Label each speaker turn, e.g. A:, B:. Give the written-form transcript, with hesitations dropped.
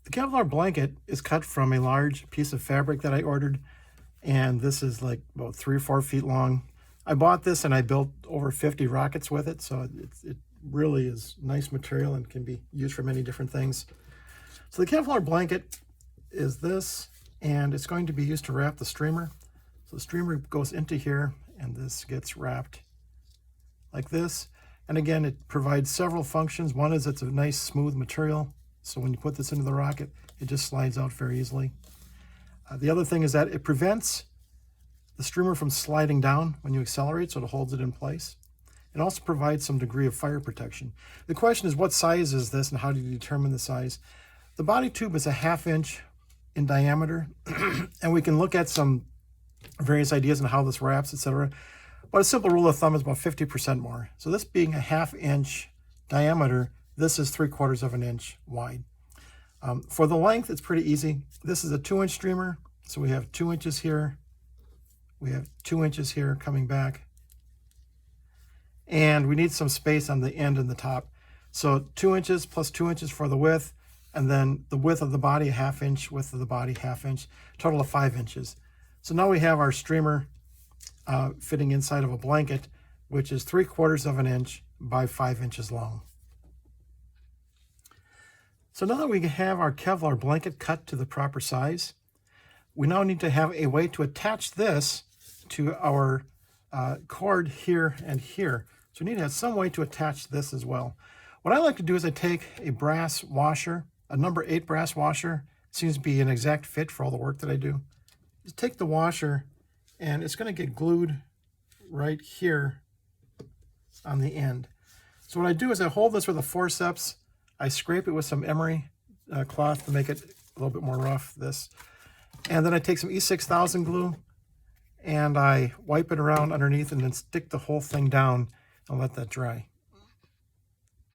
A: The Kevlar blanket is cut from a large piece of fabric that I ordered, and this is like about 3 or 4 feet long. I bought this and I built over 50 rockets with it, so it really is nice material and can be used for many different things. So the Kevlar blanket is this, and it's going to be used to wrap the streamer. So the streamer goes into here, and this gets wrapped like this. And again, it provides several functions. One is it's a nice smooth material, so when you put this into the rocket, it just slides out very easily. The other thing is that it prevents the streamer from sliding down when you accelerate, so it holds it in place. It also provides some degree of fire protection. The question is, what size is this and how do you determine the size? The body tube is a 1/2 inch in diameter, and we can look at some various ideas on how this wraps, etc. But a simple rule of thumb is about 50% more. So this being a 1/2 inch diameter, this is 3/4 of an inch wide. For the length, it's pretty easy. This is a 2-inch streamer, so we have 2 inches here. We have 2 inches here coming back. And we need some space on the end and the top. So 2 inches plus 2 inches for the width, and then the width of the body, 1/2 inch, width of the body, 1/2 inch, total of 5 inches. So now we have our streamer fitting inside of a blanket, which is 3/4 of an inch by 5 inches long. So now that we have our Kevlar blanket cut to the proper size, we now need to have a way to attach this to our cord here and here. So we need to have some way to attach this as well. What I like to do is I take a brass washer, a number 8 brass washer. It seems to be an exact fit for all the work that I do. Just take the washer, and it's going to get glued right here on the end. So what I do is I hold this with a forceps. I scrape it with some emery cloth to make it a little bit more rough, this. And then I take some E6000 glue, and I wipe it around underneath and then stick the whole thing down and let that dry.